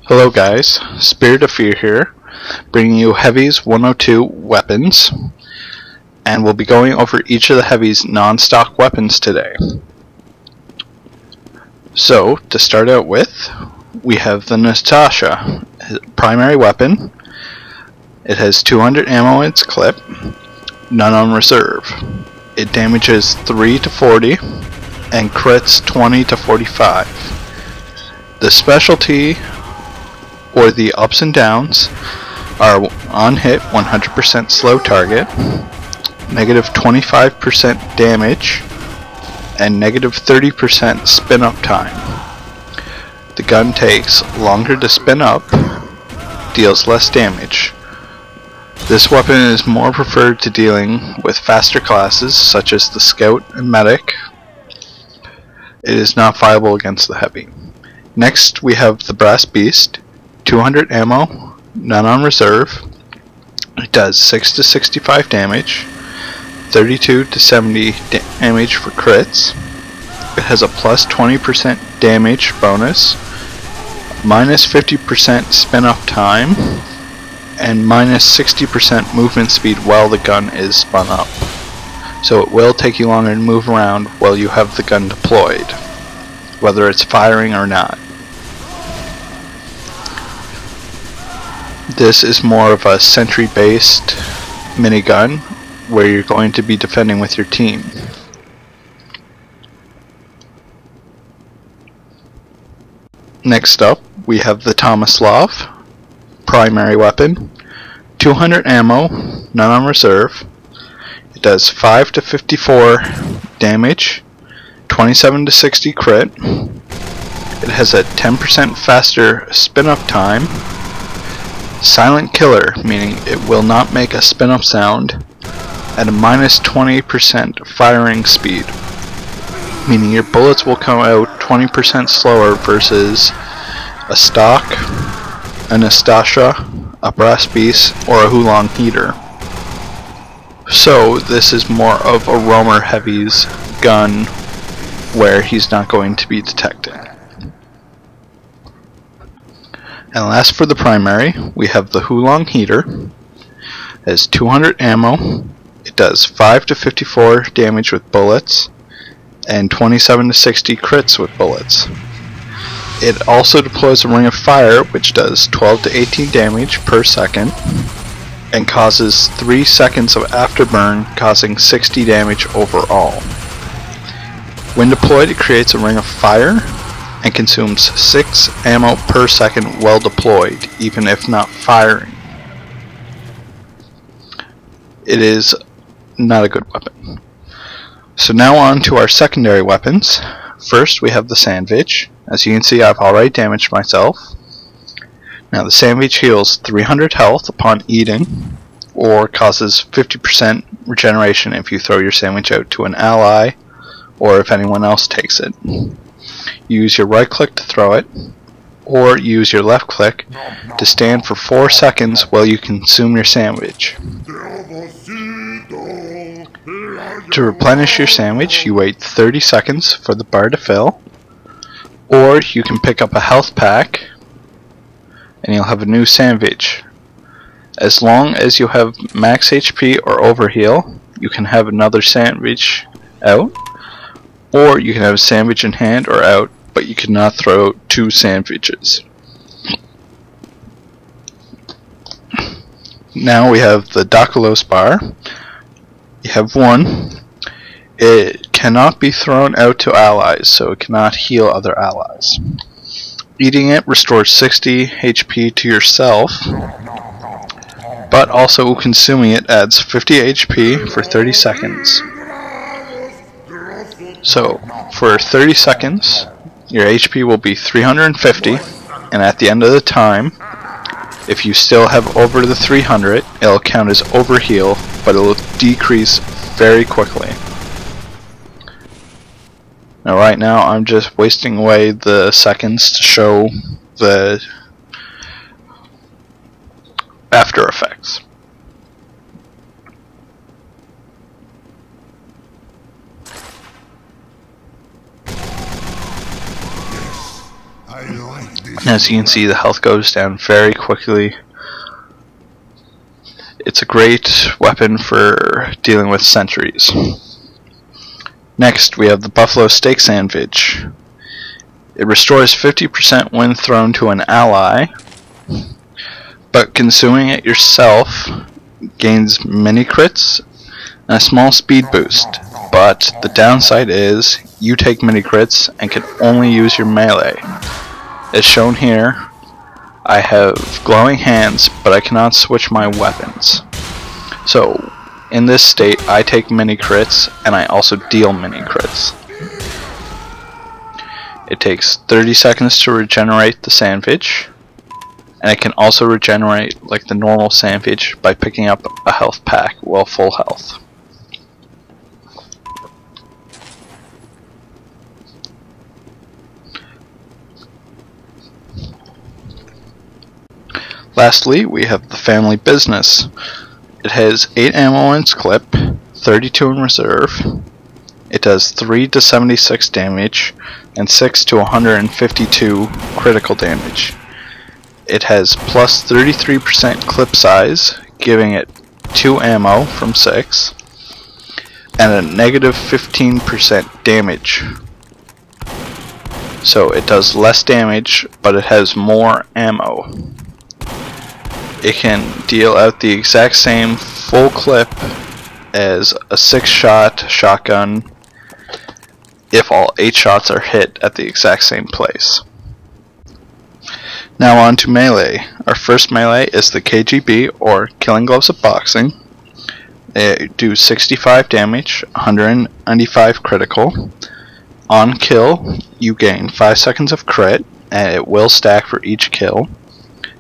Hello guys, Spirit of Fear here, bringing you Heavy's 102 weapons, and we'll be going over each of the Heavy's non-stock weapons today. So, to start out with, we have the Natasha, primary weapon. It has 200 ammo in its clip, none on reserve. It damages 3 to 40 and crits 20 to 45. The specialty, or the ups and downs, are on hit 100% slow target, negative 25% damage, and negative 30% spin up time. The gun takes longer to spin up, deals less damage. This weapon is more preferred to dealing with faster classes such as the Scout and Medic. It is not viable against the Heavy. Next we have the Brass Beast. 200 ammo, none on reserve. It does 6 to 65 damage, 32 to 70 damage for crits. It has a plus 20% damage bonus, minus 50% spin up time, and minus 60% movement speed while the gun is spun up. So it will take you longer to move around while you have the gun deployed, whether it's firing or not. This is more of a sentry-based minigun where you're going to be defending with your team. Next up, we have the Tomislav, primary weapon. 200 ammo, none on reserve. It does 5 to 54 damage, 27 to 60 crit. It has a 10% faster spin-up time. Silent killer, meaning it will not make a spin-up sound, at a minus 20% firing speed, meaning your bullets will come out 20% slower versus a stock, a Natasha, a Brass Beast, or a Hulong Heater. So this is more of a roamer Heavy's gun where he's not going to be detected. And last for the primary, we have the Hulong Heater. It has 200 ammo. It does 5 to 54 damage with bullets and 27 to 60 crits with bullets. It also deploys a ring of fire which does 12 to 18 damage per second and causes 3 seconds of afterburn, causing 60 damage overall. When deployed, it creates a ring of fire and consumes 6 ammo per second while deployed, even if not firing. It is not a good weapon. So now on to our secondary weapons. First we have the Sandvich. As you can see, I've already damaged myself. Now the Sandvich heals 300 health upon eating, or causes 50% regeneration if you throw your sandwich out to an ally, or if anyone else takes it. Use your right click to throw it, or use your left click to stand for 4 seconds while you consume your sandwich. To replenish your sandwich, you wait 30 seconds for the bar to fill, or you can pick up a health pack and you'll have a new sandwich. As long as you have max HP or overheal, you can have another sandwich out, or you can have a sandwich in hand or out, but you cannot throw 2 sandwiches. Now we have the dakolos bar. You have 1. It cannot be thrown out to allies, so it cannot heal other allies. Eating it restores 60 HP to yourself, but also consuming it adds 50 HP for 30 seconds. So, for 30 seconds, your HP will be 350, and at the end of the time, if you still have over the 300, it'll count as overheal, but it will decrease very quickly. Now right now, I'm just wasting away the seconds to show the after effects. As you can see, the health goes down very quickly. It's a great weapon for dealing with sentries. Next, we have the Buffalo Steak Sandvich. It restores 50% when thrown to an ally, but consuming it yourself gains mini crits and a small speed boost. But the downside is you take mini crits and can only use your melee. As shown here, I have glowing hands, but I cannot switch my weapons. So, in this state, I take mini crits, and I also deal mini crits. It takes 30 seconds to regenerate the Sandvich, and it can also regenerate like the normal Sandvich by picking up a health pack while full health. Lastly, we have the Family Business. It has 8 ammo in its clip, 32 in reserve. It does 3 to 76 damage and 6 to 152 critical damage. It has plus 33% clip size, giving it 2 ammo from 6, and a negative 15% damage. So it does less damage, but it has more ammo. It can deal out the exact same full clip as a 6-shot shotgun if all 8 shots are hit at the exact same place. Now on to melee. Our first melee is the KGB, or Killing Gloves of Boxing. They do 65 damage, 195 critical. On kill, you gain 5 seconds of crit, and it will stack for each kill,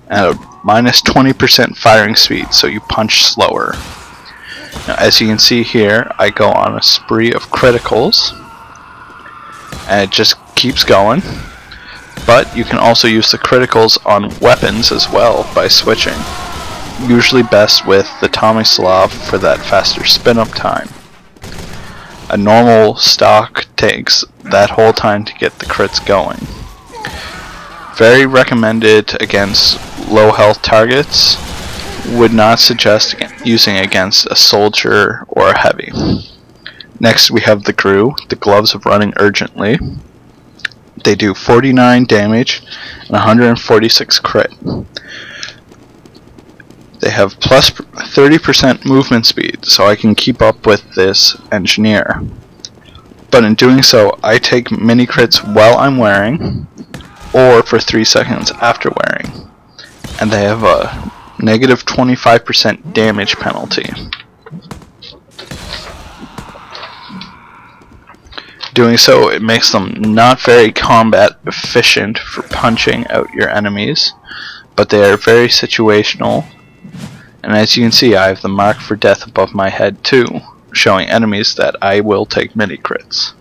and a minus 20% firing speed, so you punch slower. Now, as you can see here, I go on a spree of criticals, and it just keeps going. But you can also use the criticals on weapons as well by switching. Usually best with the Tomislav for that faster spin-up time. A normal stock takes that whole time to get the crits going. Very recommended against low health targets. Would not suggest using against a soldier or a heavy. Next we have the crew, the Gloves of Running Urgently. They do 49 damage and 146 crit. They have plus 30% movement speed, so I can keep up with this engineer. But in doing so, I take mini crits while I'm wearing, or for 3 seconds after wearing. And they have a negative 25% damage penalty. Doing so, it makes them not very combat efficient for punching out your enemies, but they are very situational. And as you can see, I have the mark for death above my head too, showing enemies that I will take mini crits.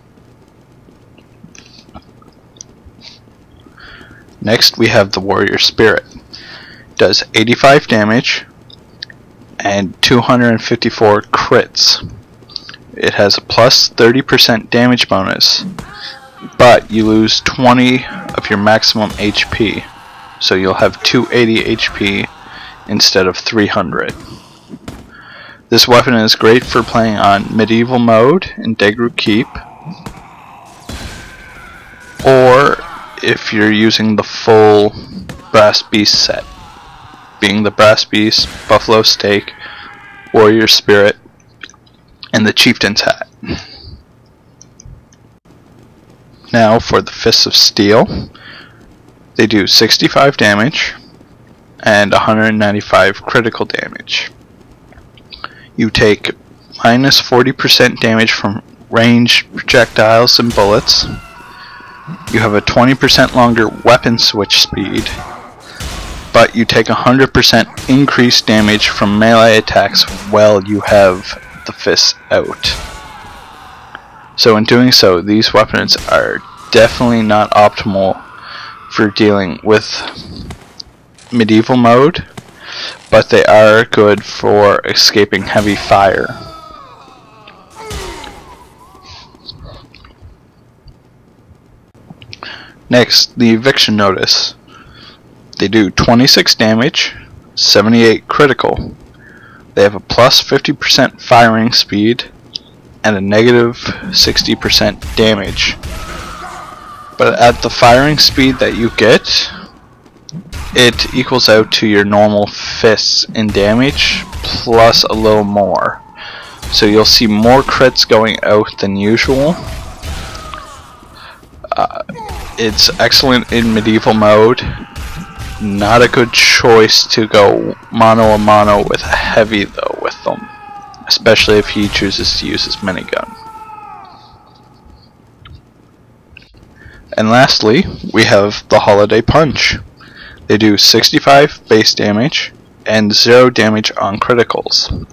Next we have the Warrior Spirit. It does 85 damage and 254 crits. It has a plus 30% damage bonus, but you lose 20 of your maximum HP, so you'll have 280 HP instead of 300. This weapon is great for playing on medieval mode in Degru Keep, or if you're using the full Brass Beast set, being the Brass Beast, Buffalo Steak, Warrior Spirit, and the Chieftain's Hat. Now for the Fists of Steel. They do 65 damage and 195 critical damage. You take minus 40% damage from ranged projectiles and bullets. You have a 20% longer weapon switch speed, but you take 100% increased damage from melee attacks while you have the fists out. So in doing so, these weapons are definitely not optimal for dealing with medieval mode, but they are good for escaping heavy fire. Next, the eviction notice. They do 26 damage, 78 critical. They have a plus 50% firing speed and a negative 60% damage. But at the firing speed that you get, it equals out to your normal fists in damage plus a little more. So you'll see more crits going out than usual. It's excellent in medieval mode. Not a good choice to go mano a mano with a heavy though with them, especially if he chooses to use his minigun. And lastly, we have the Holiday Punch. They do 65 base damage and 0 damage on criticals.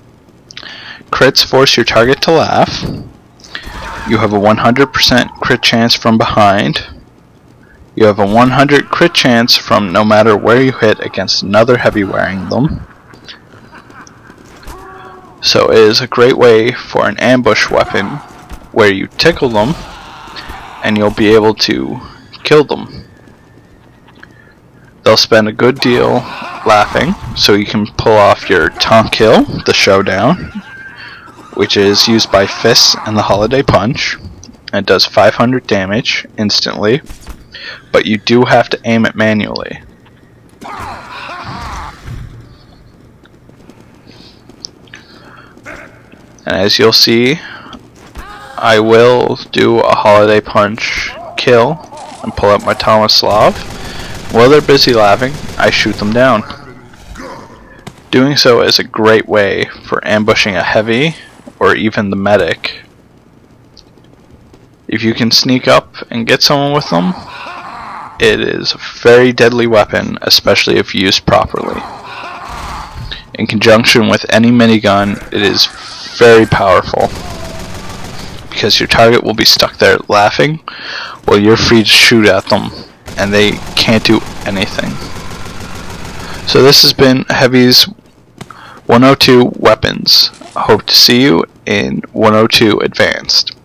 Crits force your target to laugh. You have a 100% crit chance from behind. You have a 100 crit chance from no matter where you hit against another heavy wearing them. So it is a great way for an ambush weapon where you tickle them and you'll be able to kill them. They'll spend a good deal laughing, so you can pull off your taunt kill, the showdown, which is used by fists and the Holiday Punch, and it does 500 damage instantly, but you do have to aim it manually. And as you'll see, I will do a Holiday Punch kill and pull out my Tomislav. While they're busy laughing, I shoot them down. Doing so is a great way for ambushing a heavy or even the medic. If you can sneak up and get someone with them, it is a very deadly weapon, especially if used properly. In conjunction with any minigun, it is very powerful, because your target will be stuck there laughing while you're free to shoot at them and they can't do anything. So this has been Heavy's 102 Weapons. I hope to see you in 102 Advanced.